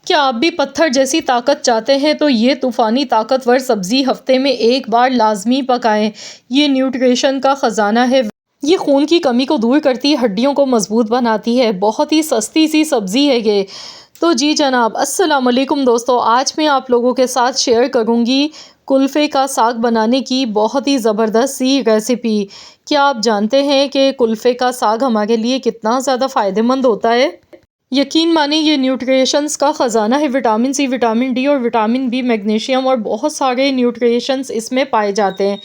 क्या आप भी पत्थर जैसी ताकत चाहते हैं तो ये तूफ़ानी ताकतवर सब्ज़ी हफ़्ते में एक बार लाज़मी पकाएं। ये न्यूट्रिशन का ख़जाना है। ये खून की कमी को दूर करती है, हड्डियों को मज़बूत बनाती है। बहुत ही सस्ती सी सब्ज़ी है ये। तो जी जनाब, अस्सलाम वालेकुम दोस्तों, आज मैं आप लोगों के साथ शेयर करूँगी कुल्फ़े का साग बनाने की बहुत ही ज़बरदस्त सी रेसिपी। क्या आप जानते हैं कि कुल्फ़े का साग हमारे लिए कितना ज़्यादा फ़ायदेमंद होता है? यकीन मानिए ये न्यूट्रिशंस का ख़जाना है। विटामिन सी, विटामिन डी और विटामिन बी, मैग्नीशियम और बहुत सारे न्यूट्रिशंस इसमें पाए जाते हैं।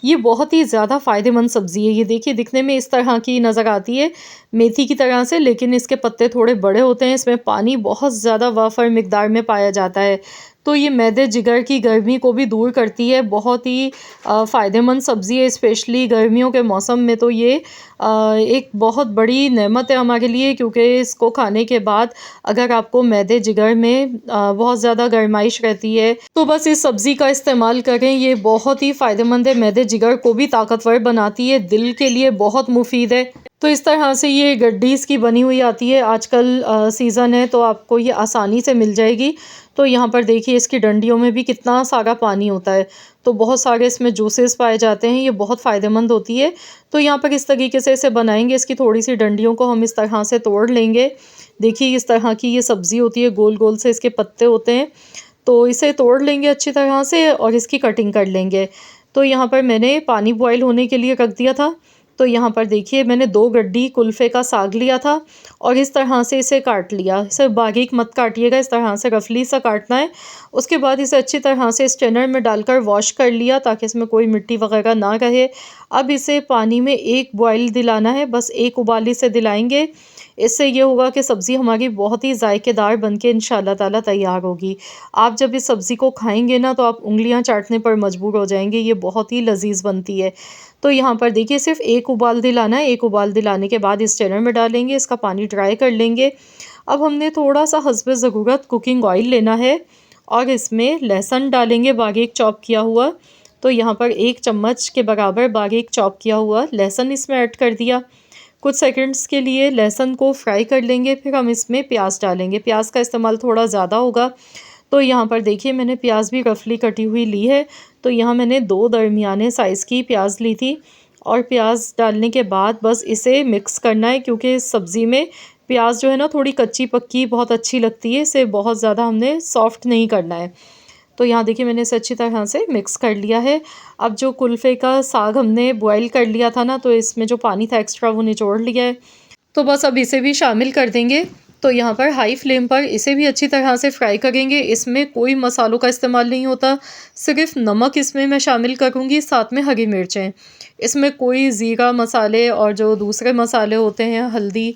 ये बहुत ही ज़्यादा फ़ायदेमंद सब्ज़ी है। ये देखिए दिखने में इस तरह की नज़र आती है, मेथी की तरह से, लेकिन इसके पत्ते थोड़े बड़े होते हैं। इसमें पानी बहुत ज़्यादा वाफ़र मिक़दार में पाया जाता है। तो ये मैदे जिगर की गर्मी को भी दूर करती है। बहुत ही फ़ायदेमंद सब्ज़ी है, स्पेशली गर्मियों के मौसम में तो ये एक बहुत बड़ी नेमत है हमारे लिए, क्योंकि इसको खाने के बाद अगर आपको मैदे जिगर में बहुत ज़्यादा गर्माइश रहती है तो बस इस सब्ज़ी का इस्तेमाल करें। ये बहुत ही फ़ायदेमंद है, मैदे जिगर को भी ताकतवर बनाती है, दिल के लिए बहुत मुफीद है। तो इस तरह से ये गड्डीज़ की बनी हुई आती है। आजकल सीज़न है तो आपको ये आसानी से मिल जाएगी। तो यहाँ पर देखिए इसकी डंडियों में भी कितना सारा पानी होता है, तो बहुत सारे इसमें जूसेस पाए जाते हैं। ये बहुत फ़ायदेमंद होती है। तो यहाँ पर इस तरीके से इसे बनाएंगे। इसकी थोड़ी सी डंडियों को हम इस तरह से तोड़ लेंगे। देखिए इस तरह की ये सब्ज़ी होती है, गोल गोल से इसके पत्ते होते हैं। तो इसे तोड़ लेंगे अच्छी तरह से और इसकी कटिंग कर लेंगे। तो यहाँ पर मैंने पानी बॉयल होने के लिए रख दिया था। तो यहाँ पर देखिए मैंने 2 गड्डी कुल्फ़े का साग लिया था और इस तरह से इसे काट लिया। इसे बारीक मत काटिएगा, इस तरह से रफली सा काटना है। उसके बाद इसे अच्छी तरह से स्ट्रेनर में डालकर वॉश कर लिया ताकि इसमें कोई मिट्टी वगैरह ना रहे। अब इसे पानी में 1 बॉयल दिलाना है, बस 1 उबाली से दिलाएंगे। इससे ये होगा कि सब्ज़ी हमारी बहुत ही ज़ायकेदार बन के इंशाअल्लाह ताला तैयार होगी। आप जब इस सब्ज़ी को खाएंगे ना तो आप उँगलियाँ चाटने पर मजबूर हो जाएंगे। ये बहुत ही लजीज़ बनती है। तो यहाँ पर देखिए सिर्फ 1 उबाल दिलाना है। 1 उबाल दिलाने के बाद इस स्ट्रेनर में डालेंगे, इसका पानी ड्राई कर लेंगे। अब हमने थोड़ा-सा हस्बे ज़रूरत कुकिंग ऑयल लेना है और इसमें लहसुन डालेंगे बारीक चॉप किया हुआ। तो यहाँ पर 1 चम्मच के बराबर बारीक चॉप किया हुआ लहसुन इसमें ऐड कर दिया। कुछ सेकंड्स के लिए लहसुन को फ्राई कर लेंगे, फिर हम इसमें प्याज डालेंगे। प्याज का इस्तेमाल थोड़ा ज़्यादा होगा। तो यहाँ पर देखिए मैंने प्याज भी रफली कटी हुई ली है। तो यहाँ मैंने 2 दरमियाने साइज़ की प्याज ली थी और प्याज डालने के बाद बस इसे मिक्स करना है, क्योंकि इस सब्ज़ी में प्याज जो है ना थोड़ी कच्ची पक्की बहुत अच्छी लगती है। इसे बहुत ज़्यादा हमने सॉफ्ट नहीं करना है। तो यहाँ देखिए मैंने इसे अच्छी तरह से मिक्स कर लिया है। अब जो कुल्फ़े का साग हमने बॉयल कर लिया था ना, तो इसमें जो पानी था एक्स्ट्रा वो निचोड़ लिया है। तो बस अब इसे भी शामिल कर देंगे। तो यहाँ पर हाई फ्लेम पर इसे भी अच्छी तरह से फ्राई करेंगे। इसमें कोई मसालों का इस्तेमाल नहीं होता, सिर्फ़ नमक इसमें मैं शामिल करूँगी, साथ में हरी मिर्चें। इसमें कोई ज़ीरा मसाले और जो दूसरे मसाले होते हैं, हल्दी,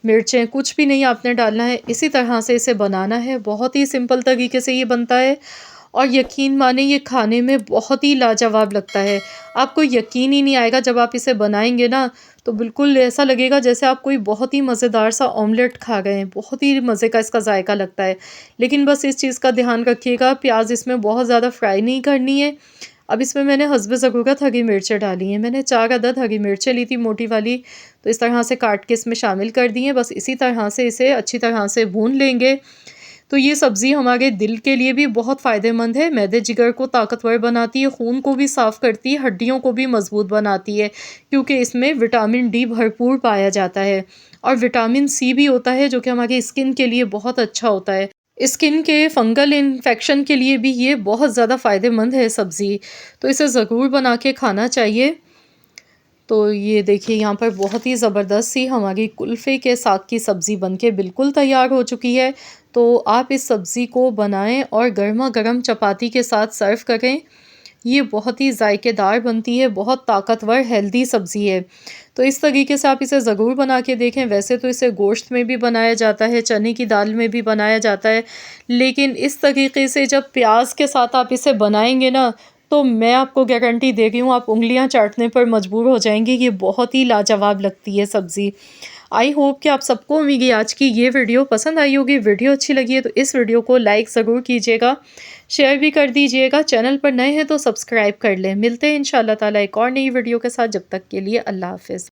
मिर्चें, कुछ भी नहीं आपने डालना है। इसी तरह से इसे बनाना है। बहुत ही सिंपल तरीके से ये बनता है और यकीन मानिए ये खाने में बहुत ही लाजवाब लगता है। आपको यकीन ही नहीं आएगा जब आप इसे बनाएँगे ना, तो बिल्कुल ऐसा लगेगा जैसे आप कोई बहुत ही मज़ेदार सा ऑमलेट खा गए हैं। बहुत ही मज़े का इसका जायका लगता है। लेकिन बस इस चीज़ का ध्यान रखिएगा, प्याज़ इसमें बहुत ज़्यादा फ्राई नहीं करनी है। अब इसमें मैंने हस्बे ज़रूरत हरी मिर्चें डाली हैं। मैंने 4 अदद हरी मिर्चें ली थी मोटी वाली, तो इस तरह से काट के इसमें शामिल कर दी हैं। बस इसी तरह से इसे अच्छी तरह से भून लेंगे। तो ये सब्ज़ी हमारे दिल के लिए भी बहुत फ़ायदेमंद है। मैदे जिगर को ताकतवर बनाती है, खून को भी साफ़ करती है, हड्डियों को भी मज़बूत बनाती है, क्योंकि इसमें विटामिन डी भरपूर पाया जाता है और विटामिन सी भी होता है, जो कि हमारी स्किन के लिए बहुत अच्छा होता है। स्किन के फंगल इन्फेक्शन के लिए भी ये बहुत ज़्यादा फ़ायदेमंद है सब्ज़ी। तो इसे ज़रूर बना के खाना चाहिए। तो ये देखिए यहाँ पर बहुत ही ज़बरदस्त सी हमारी कुल्फ़े के साग की सब्ज़ी बनके बिल्कुल तैयार हो चुकी है। तो आप इस सब्ज़ी को बनाएं और गर्मा-गर्म चपाती के साथ सर्व करें। ये बहुत ही ज़ायकेदार बनती है, बहुत ताकतवर हेल्दी सब्ज़ी है। तो इस तरीके से आप इसे ज़रूर बना के देखें। वैसे तो इसे गोश्त में भी बनाया जाता है, चने की दाल में भी बनाया जाता है, लेकिन इस तरीके से जब प्याज के साथ आप इसे बनाएंगे ना, तो मैं आपको गारंटी दे रही हूँ आप उँगलियाँ चाटने पर मजबूर हो जाएंगे। ये बहुत ही लाजवाब लगती है सब्ज़ी। आई होप कि आप सबको मेरी आज की ये वीडियो पसंद आई होगी। वीडियो अच्छी लगी है तो इस वीडियो को लाइक ज़रूर कीजिएगा, शेयर भी कर दीजिएगा। चैनल पर नए हैं तो सब्सक्राइब कर लें। मिलते हैं इंशाअल्लाह ताला एक और नई वीडियो के साथ। जब तक के लिए अल्लाह हाफ़िज़।